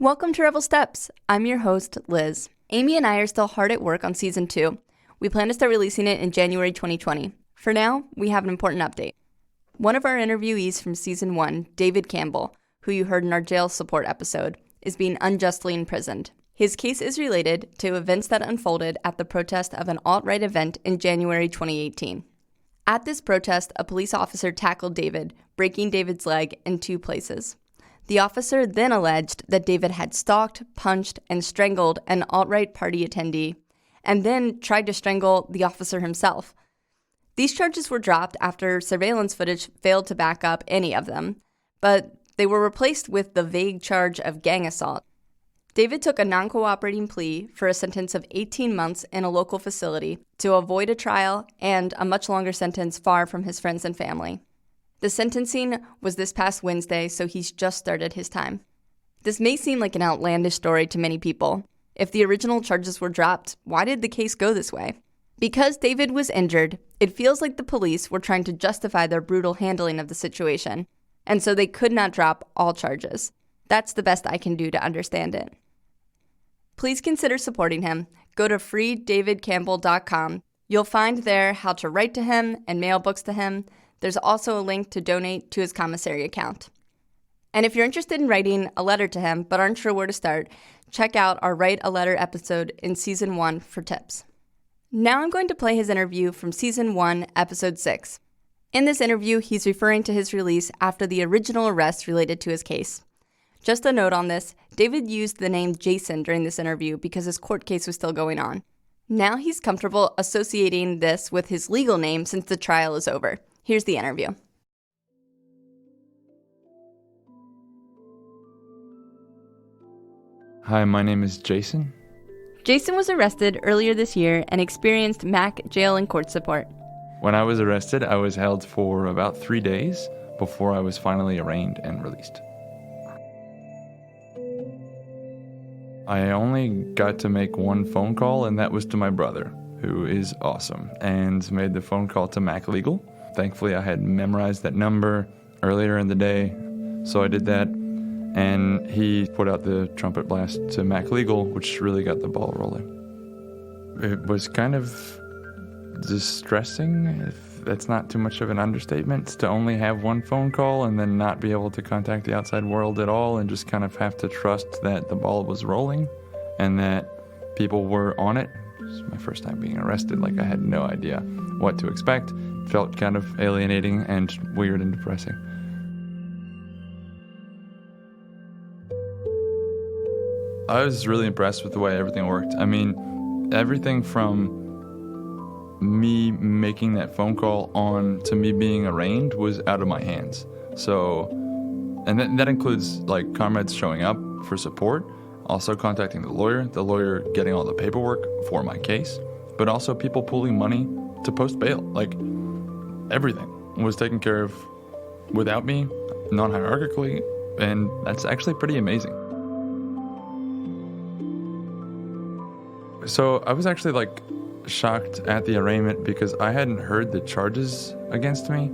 Welcome to Rebel Steps. I'm your host, Liz. Amy and I are still hard at work on Season 2. We plan to start releasing it in January 2020. For now, we have an important update. One of our interviewees from Season 1, David Campbell, who you heard in our jail support episode, is being unjustly imprisoned. His case is related to events that unfolded at the protest of an alt-right event in January 2018. At this protest, a police officer tackled David, breaking David's leg in 2 places. The officer then alleged that David had stalked, punched, and strangled an alt-right party attendee, and then tried to strangle the officer himself. These charges were dropped after surveillance footage failed to back up any of them, but they were replaced with the vague charge of gang assault. David took a non-cooperating plea for a sentence of 18 months in a local facility to avoid a trial and a much longer sentence far from his friends and family. The sentencing was this past Wednesday, so he's just started his time. This may seem like an outlandish story to many people. If the original charges were dropped, why did the case go this way? Because David was injured, it feels like the police were trying to justify their brutal handling of the situation, and so they could not drop all charges. That's the best I can do to understand it. Please consider supporting him. Go to freedavidcampbell.com. You'll find there how to write to him and mail books to him. There's also a link to donate to his commissary account. And if you're interested in writing a letter to him but aren't sure where to start, check out our Write a Letter episode in Season 1 for tips. Now I'm going to play his interview from Season 1, Episode 6. In this interview, he's referring to his release after the original arrest related to his case. Just a note on this, David used the name Jason during this interview because his court case was still going on. Now he's comfortable associating this with his legal name since the trial is over. Here's the interview. Hi, my name is Jason. Jason was arrested earlier this year and experienced MAC jail and court support. When I was arrested, I was held for about 3 days before I was finally arraigned and released. I only got to make one phone call, and that was to my brother, who is awesome, and made the phone call to MAC Legal. Thankfully, I had memorized that number earlier in the day, so I did that, and he put out the trumpet blast to MAC Legal, which really got the ball rolling. It was kind of distressing, if that's not too much of an understatement, to only have one phone call and then not be able to contact the outside world at all and just kind of have to trust that the ball was rolling and that people were on it. It was my first time being arrested. I had no idea what to expect. Felt kind of alienating and weird and depressing. I was really impressed with the way everything worked. I mean, everything from me making that phone call on to me being arraigned was out of my hands. So, and that includes comrades showing up for support, also contacting the lawyer getting all the paperwork for my case, but also people pooling money to post bail. Everything was taken care of without me, non-hierarchically, and that's actually pretty amazing. So I was actually shocked at the arraignment because I hadn't heard the charges against me.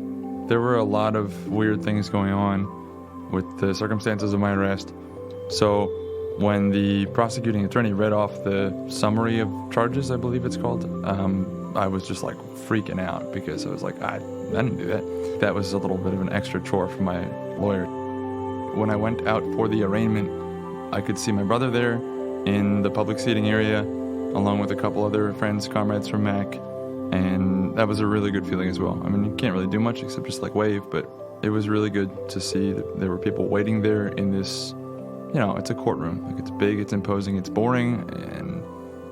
There were a lot of weird things going on with the circumstances of my arrest. So when the prosecuting attorney read off the summary of charges, I believe it's called, I was just freaking out because I was I didn't do that. That was a little bit of an extra chore for my lawyer. When I went out for the arraignment, I could see my brother there in the public seating area, along with a couple other friends, comrades from MAC, and that was a really good feeling as well. I mean, you can't really do much except just wave, but it was really good to see that there were people waiting there in this, it's a courtroom. It's big, it's imposing, it's boring, and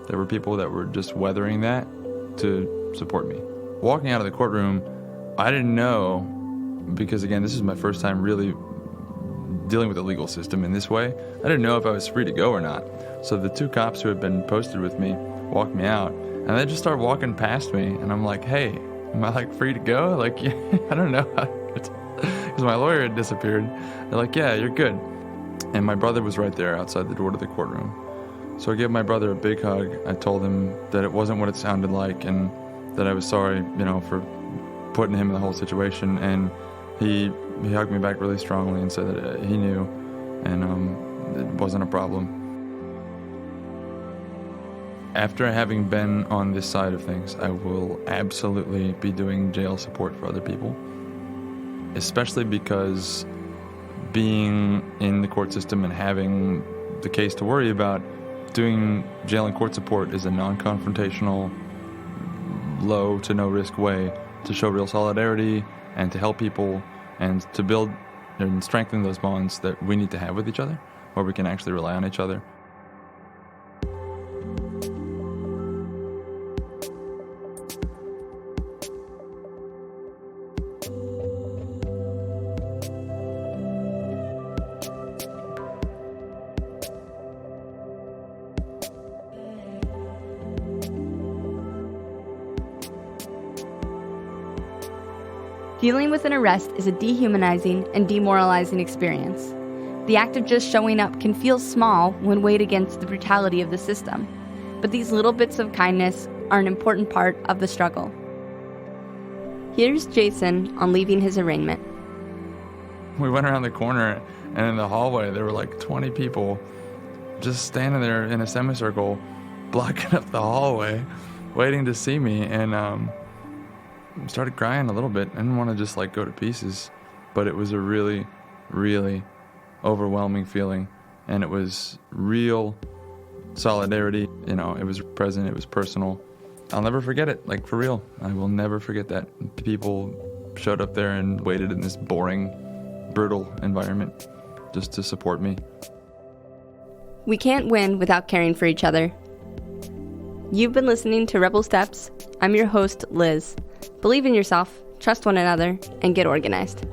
there were people that were just weathering that to support me. Walking out of the courtroom, I didn't know, because again, this is my first time really dealing with the legal system in this way. I didn't know if I was free to go or not. So the 2 cops who had been posted with me walked me out, and they just started walking past me, and I'm like, hey, am I free to go? Yeah, I don't know. Because my lawyer had disappeared. They're like, yeah, you're good. And my brother was right there outside the door to the courtroom. So I gave my brother a big hug. I told him that it wasn't what it sounded like and that I was sorry, for putting him in the whole situation. And he hugged me back really strongly and said that he knew. And it wasn't a problem. After having been on this side of things, I will absolutely be doing jail support for other people, especially because being in the court system and having the case to worry about, doing jail and court support is a non-confrontational, low to no risk way to show real solidarity and to help people and to build and strengthen those bonds that we need to have with each other, where we can actually rely on each other. Dealing with an arrest is a dehumanizing and demoralizing experience. The act of just showing up can feel small when weighed against the brutality of the system, but these little bits of kindness are an important part of the struggle. Here's Jason on leaving his arraignment. We went around the corner, and in the hallway there were like 20 people just standing there in a semicircle, blocking up the hallway, waiting to see me, and started crying a little bit. I didn't want to just like go to pieces, but it was a really, really overwhelming feeling, and it was real solidarity. You know, it was present, it was personal. I'll never forget it, like for real. I will never forget that. People showed up there and waited in this boring, brutal environment just to support me. We can't win without caring for each other. You've been listening to Rebel Steps. I'm your host, Liz. Believe in yourself, trust one another, and get organized.